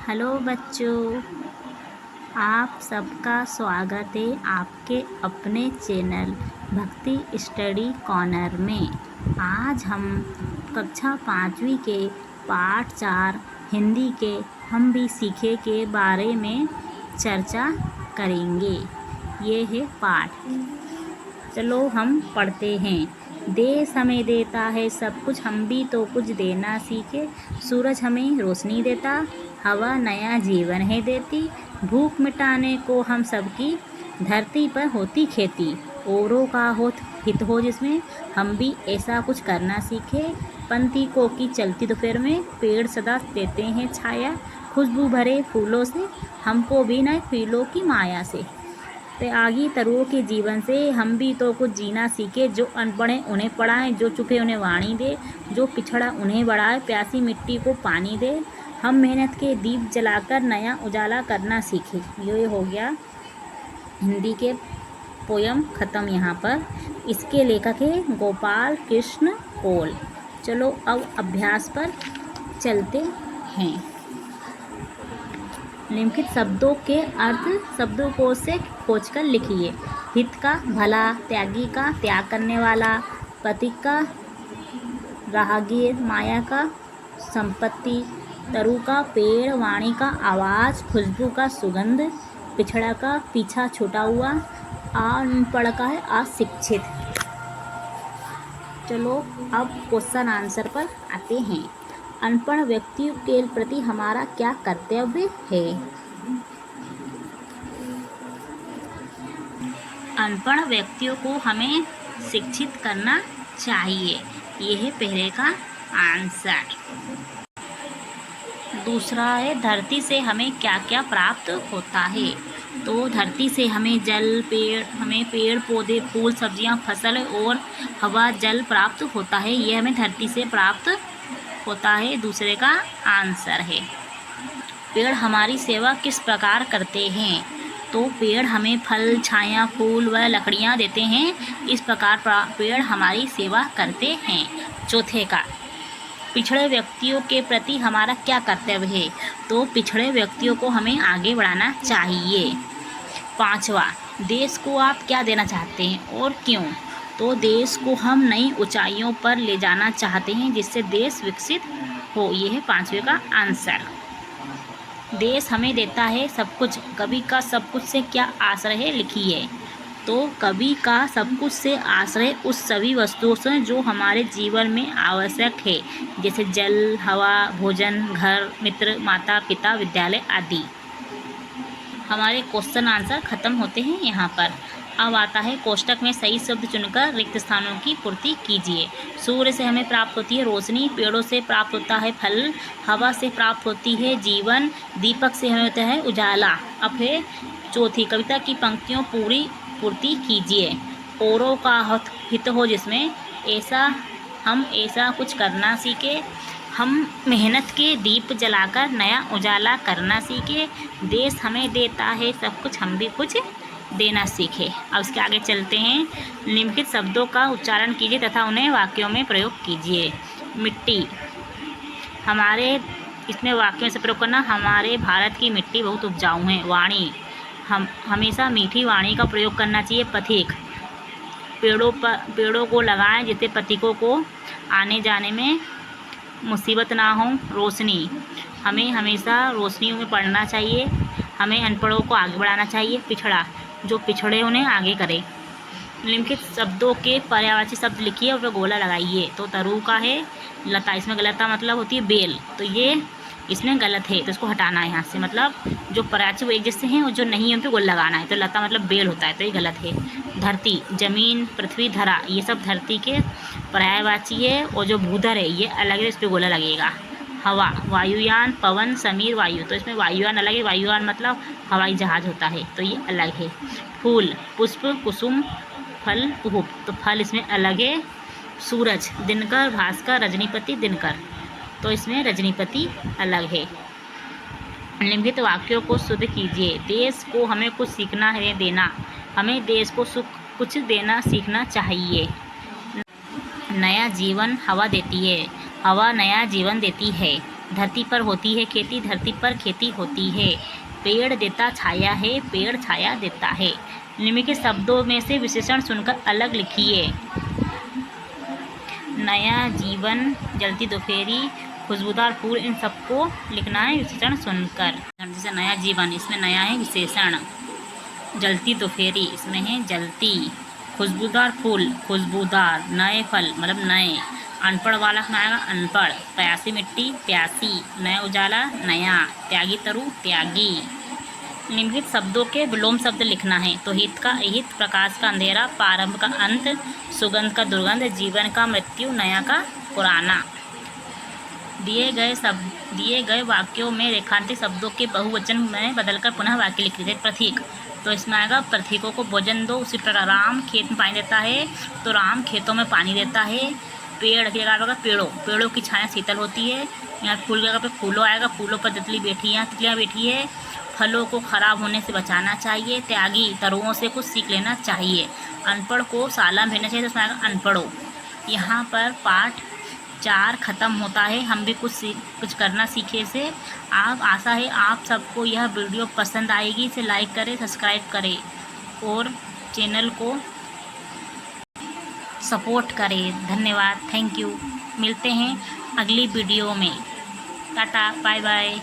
Hello बच्चों, आप सबका स्वागत है आपके अपने चैनल भक्ति स्टडी कॉर्नर में। आज हम कक्षा 5वीं के पाठ 4 हिंदी के हम भी सीखे के बारे में चर्चा करेंगे। ये है पाठ। चलो हम पढ़ते हैं। देश हमें देता है सब कुछ, हम भी तो कुछ देना सीखे। सूरज हमें रोशनी देता, हवा नया जीवन है देती। भूख मिटाने को हम सबकी, धरती पर होती खेती। औरों का हो हित हो जिसमें, हम भी ऐसा कुछ करना सीखे। पंथी को की चलती दोपहर में, पेड़ सदा देते हैं छाया। खुशबू भरे फूलों से, हमको भी न फूलों की माया से। त्यागी तरुओं के जीवन से, हम भी तो कुछ जीना सीखे। जो अनपढ़ हैं उन्हें पढ़ाएं, जो चुपे उन्हें वाणी दे। जो पिछड़ा उन्हें बढ़ाए, प्यासी मिट्टी को पानी दे। हम मेहनत के दीप जलाकर नया उजाला करना सीखे। ये हो गया हिंदी के पोयम ख़त्म यहाँ पर। इसके लेखक है गोपाल कृष्ण कौल। चलो अब अभ्यास पर चलते हैं। निम्नलिखित शब्दों के अर्थ शब्दकोश से खोजकर लिखिए। हित का भला, त्यागी का त्याग करने वाला, पथिक का राहगीर, माया का संपत्ति, तरु का पेड़, वाणी का आवाज़, खुशबू का सुगंध, पिछड़ा का पीछा छूटा हुआ, अनपढ़ का है अशिक्षित। चलो अब क्वेश्चन आंसर पर आते हैं। अनपढ़ व्यक्तियों के प्रति हमारा क्या कर्तव्य है? अनपढ़ व्यक्तियों को हमें शिक्षित करना चाहिए। यह है पहले का आंसर। दूसरा है धरती से हमें क्या क्या प्राप्त होता है। तो धरती से हमें जल, पेड़ पौधे, फूल, सब्जियां, फसल और हवा, जल प्राप्त होता है। यह हमें धरती से प्राप्त होता है। दूसरे का आंसर है। पेड़ हमारी सेवा किस प्रकार करते हैं? तो पेड़ हमें फल, छाया, फूल व लकड़ियां देते हैं। इस प्रकार पेड़ हमारी सेवा करते हैं। चौथे का पिछड़े व्यक्तियों के प्रति हमारा क्या कर्तव्य है? तो पिछड़े व्यक्तियों को हमें आगे बढ़ाना चाहिए। पांचवा, देश को आप क्या देना चाहते हैं और क्यों? तो देश को हम नई ऊंचाइयों पर ले जाना चाहते हैं जिससे देश विकसित हो। यह है पांचवे का आंसर। देश हमें देता है सब कुछ, कवि का सब कुछ से क्या आश्रय है लिखिए। तो कवि का सब कुछ से आश्रय उस सभी वस्तुओं से जो हमारे जीवन में आवश्यक है, जैसे जल, हवा, भोजन, घर, मित्र, माता पिता, विद्यालय आदि। हमारे क्वेश्चन आंसर खत्म होते हैं यहाँ पर। अब आता है कोष्टक में सही शब्द चुनकर रिक्त स्थानों की पूर्ति कीजिए। सूर्य से हमें प्राप्त होती है रोशनी, पेड़ों से प्राप्त होता है फल, हवा से प्राप्त होती है जीवन, दीपक से हमें होता है उजाला। अब है चौथी, कविता की पंक्तियों पूर्ति कीजिए। औरों का हित हो जिसमें, हम ऐसा कुछ करना सीखे। हम मेहनत के दीप जलाकर नया उजाला करना सीखे। देश हमें देता है सब कुछ, हम भी कुछ देना सीखे। अब इसके आगे चलते हैं। निम्नलिखित शब्दों का उच्चारण कीजिए तथा उन्हें वाक्यों में प्रयोग कीजिए। मिट्टी, हमारे इसमें वाक्यों से प्रयोग करना। हमारे भारत की मिट्टी बहुत उपजाऊ है। वाणी, हम हमेशा मीठी वाणी का प्रयोग करना चाहिए। पथिक, पेड़ों को लगाएं जिससे पथिकों को आने जाने में मुसीबत ना हो। रोशनी, हमें हमेशा रोशनी में पढ़ना चाहिए। हमें अनपढ़ों को आगे बढ़ाना चाहिए। पिछड़ा, जो पिछड़े उन्हें आगे करे। निम्नलिखित शब्दों के पर्यायवाची शब्द लिखिए और गोला लगाइए। तो तरु का है लता, इसमें गलता मतलब होती है बेल, तो ये इसमें गलत है तो इसको हटाना है यहाँ से। मतलब जो पर्यायवाची वो एक जैसे हैं और जो नहीं है उन पर गोल लगाना है। तो लता मतलब बेल होता है, तो ये गलत है। धरती, जमीन, पृथ्वी, धरा, ये सब धरती के पर्यायवाची है। और जो भूधर है ये अलग है, इस पर गोला लगेगा। हवा, वायुयान, पवन, समीर, वायु, तो इसमें वायुयान अलग है। वायुयान मतलब हवाई जहाज होता है, तो ये अलग है। फूल, पुष्प, कुसुम, फल, पुष्प, तो फल इसमें अलग है। सूरज, दिनकर, भास्कर, रजनीपति, दिनकर, तो इसमें रजनीपति अलग है। निम्नलिखित वाक्यों को शुद्ध कीजिए। देश को हमें कुछ सीखना है देना, हमें देश को कुछ देना सीखना चाहिए। नया जीवन हवा देती है, हवा नया जीवन देती है। धरती पर होती है खेती, धरती पर खेती होती है। पेड़ देता छाया है, पेड़ छाया देता है। निम्नलिखित शब्दों में से विशेषण सुनकर अलग लिखिए। नया जीवन, जलती दोपहरी, खुशबूदार फूल, इन सबको लिखना है विशेषण सुनकर। जैसे नया जीवन, इसमें नया है विशेषण। जलती दोपहरी, इसमें है जलती। खुशबूदार फूल, खुशबूदार। नए फल मतलब नए। अनपढ़ बालक में आएगा अनपढ़। प्यासी मिट्टी, प्यासी। नया उजाला, नया। त्यागी तरु, त्यागी। निम्नलिखित शब्दों के विलोम शब्द लिखना है। तो हित का अहित, प्रकाश का अंधेरा, प्रारंभ का अंत, सुगंध का दुर्गंध, जीवन का मृत्यु, नया का पुराना। दिए गए वाक्यों में रेखांकित शब्दों के बहुवचन में बदलकर पुनः वाक्य लिख लीजिए। प्रतीक, तो इसमें आएगा प्रतीकों को भोजन दो। उसी प्रकार राम खेत में पानी देता है, तो राम खेतों में पानी देता है। पेड़ की जगह पेड़ों, पेड़ों की छाया शीतल होती है। यहाँ फूल की जगह पे फूलों आएगा, फूलों पर तितलियाँ बैठी है। फलों को खराब होने से बचाना चाहिए। त्यागी, तरुओं से कुछ सीख लेना चाहिए। अनपढ़ को शाला में भेजना चाहिए, तो उसमें आएगा अनपढ़ो। यहाँ पर पाठ 4 ख़त्म होता है। हम भी कुछ करना सीखे से। आप आशा है आप सबको यह वीडियो पसंद आएगी। इसे लाइक करें, सब्सक्राइब करें और चैनल को सपोर्ट करें। धन्यवाद, थैंक यू। मिलते हैं अगली वीडियो में। Tata, bye bye.